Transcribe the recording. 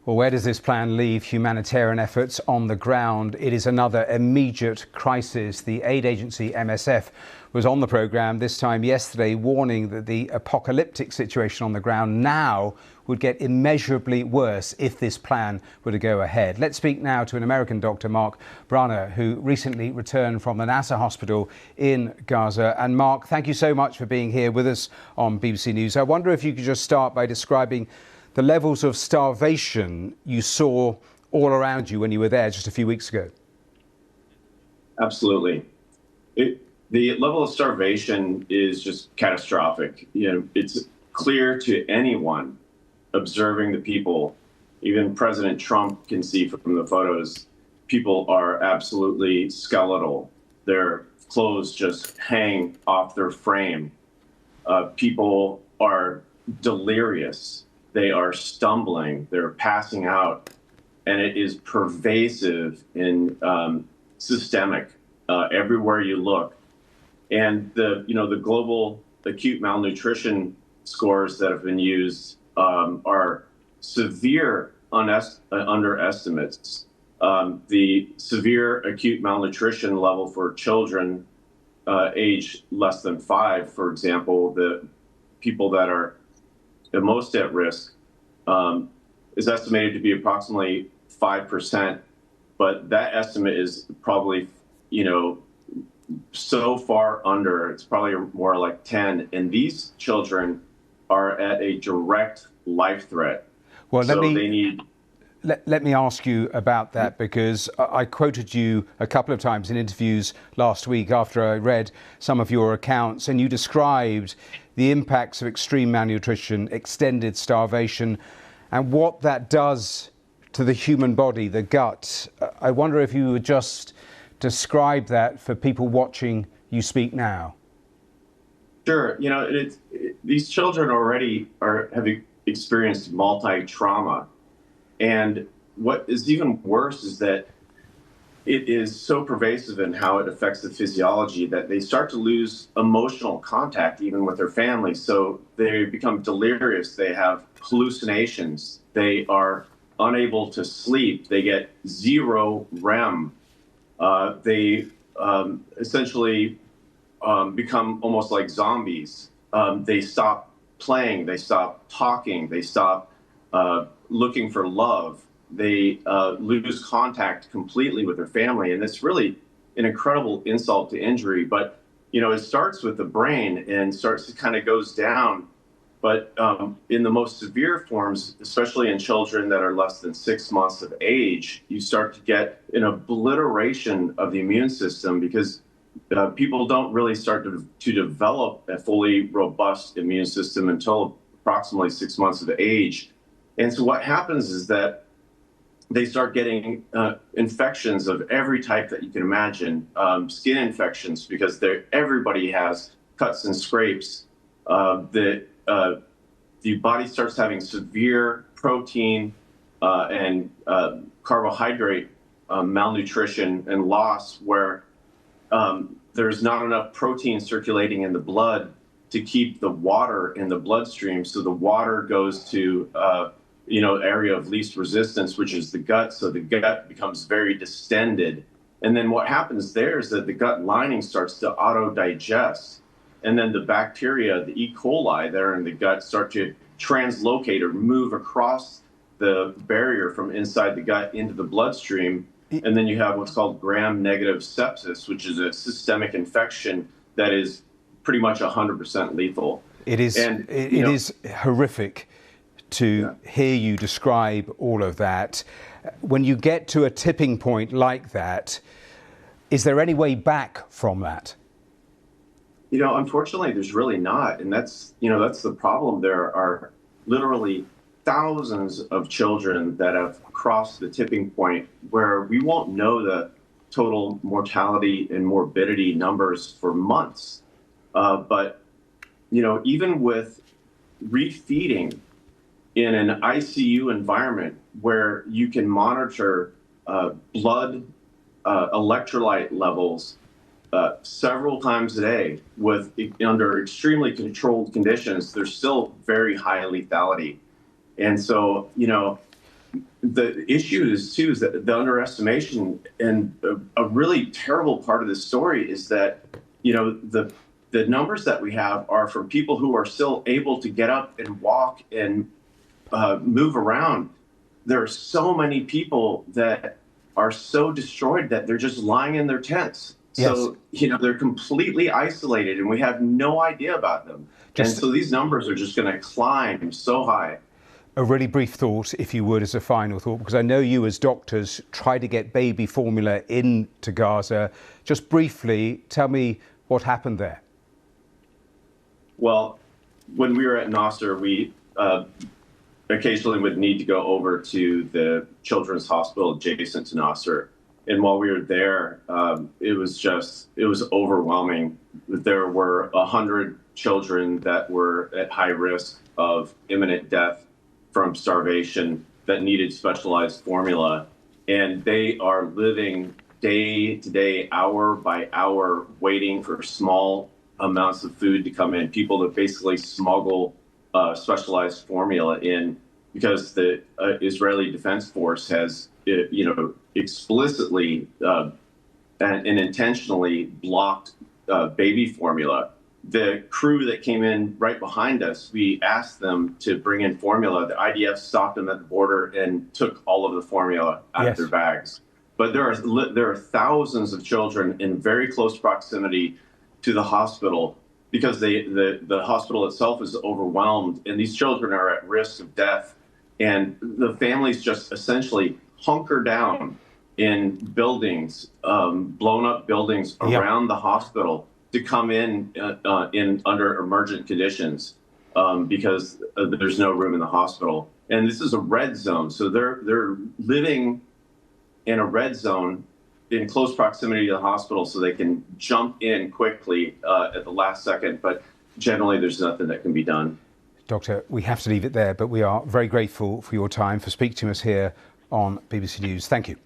Well, where does this plan leave humanitarian efforts on the ground? It is another immediate crisis. The aid agency MSF was on the programme this time yesterday, warning that the apocalyptic situation on the ground now would get immeasurably worse if this plan were to go ahead. Let's speak now to an American doctor, Mark Brauner, who recently returned from the NASA hospital in Gaza. And Mark, thank you so much for being here with us on BBC News. I wonder if you could just start by describing the levels of starvation you saw all around you when you were there just a few weeks ago. Absolutely. The level of starvation is just catastrophic. It's clear to anyone observing the people. Even President Trump can see from the photos, people are absolutely skeletal. Their clothes just hang off their frame. People are delirious. They are stumbling, they're passing out, and it is pervasive and systemic everywhere you look. And the global acute malnutrition scores that have been used are severe underestimates. The severe acute malnutrition level for children age less than 5, for example, the people that are the most at risk is estimated to be approximately 5%, but that estimate is probably, so far under. It's probably more like 10, and these children are at a direct life threat. Well, so they need. Let me ask you about that, because I quoted you a couple of times in interviews last week after I read some of your accounts, and you described the impacts of extreme malnutrition, extended starvation, and what that does to the human body, the gut. I wonder if you would just describe that for people watching you speak now. Sure. These children already have experienced multi-trauma. And what is even worse is that it is so pervasive in how it affects the physiology that they start to lose emotional contact even with their families. So they become delirious. They have hallucinations. They are unable to sleep. They get zero REM. They essentially become almost like zombies. They stop playing. They stop talking. They stop looking for love. They lose contact completely with their family. And it's really an incredible insult to injury. But, it starts with the brain and starts to kind of goes down. But in the most severe forms, especially in children that are less than 6 months of age, you start to get an obliteration of the immune system, because people don't really start to develop a fully robust immune system until approximately 6 months of age. And so what happens is that they start getting infections of every type that you can imagine, skin infections, because everybody has cuts and scrapes. The body starts having severe protein and carbohydrate malnutrition and loss, where there's not enough protein circulating in the blood to keep the water in the bloodstream. So the water goes to area of least resistance, which is the gut. So the gut becomes very distended. And then what happens there is that the gut lining starts to auto-digest. And then the bacteria, the E. coli that are in the gut, start to translocate or move across the barrier from inside the gut into the bloodstream. And then you have what's called gram-negative sepsis, which is a systemic infection that is pretty much 100% lethal. It is. And, it is horrific to hear you describe all of that. When you get to a tipping point like that, is there any way back from that? Unfortunately, there's really not. And that's the problem. There are literally thousands of children that have crossed the tipping point where we won't know the total mortality and morbidity numbers for months. But even with refeeding in an ICU environment where you can monitor blood electrolyte levels several times a day under extremely controlled conditions, there's still very high lethality. And so, the issue is too is that the underestimation, and a really terrible part of this story is that the numbers that we have are from people who are still able to get up and walk and move around. There are so many people that are so destroyed that they're just lying in their tents. So, they're completely isolated and we have no idea about them. And so these numbers are just going to climb so high. A really brief thought, if you would, as a final thought, because I know you as doctors try to get baby formula into Gaza. Just briefly, tell me what happened there. Well, when we were at Nasser, we occasionally would need to go over to the children's hospital adjacent to Nasser. And while we were there, it was overwhelming. There were 100 children that were at high risk of imminent death from starvation that needed specialized formula. And they are living day to day, hour by hour, waiting for small amounts of food to come in. People that basically smuggle specialized formula in because the Israeli Defense Force has, explicitly and intentionally blocked baby formula. The crew that came in right behind us, we asked them to bring in formula. The IDF stopped them at the border and took all of the formula out of their bags. But there are thousands of children in very close proximity to the hospital because the hospital itself is overwhelmed, and these children are at risk of death. And the families just essentially hunker down in buildings, blown up buildings around the hospital to come in under emergent conditions because there's no room in the hospital. And this is a red zone, so they're living in a red zone in close proximity to the hospital so they can jump in quickly at the last second. But generally, there's nothing that can be done. Doctor, we have to leave it there, but we are very grateful for your time, for speaking to us here on BBC News. Thank you.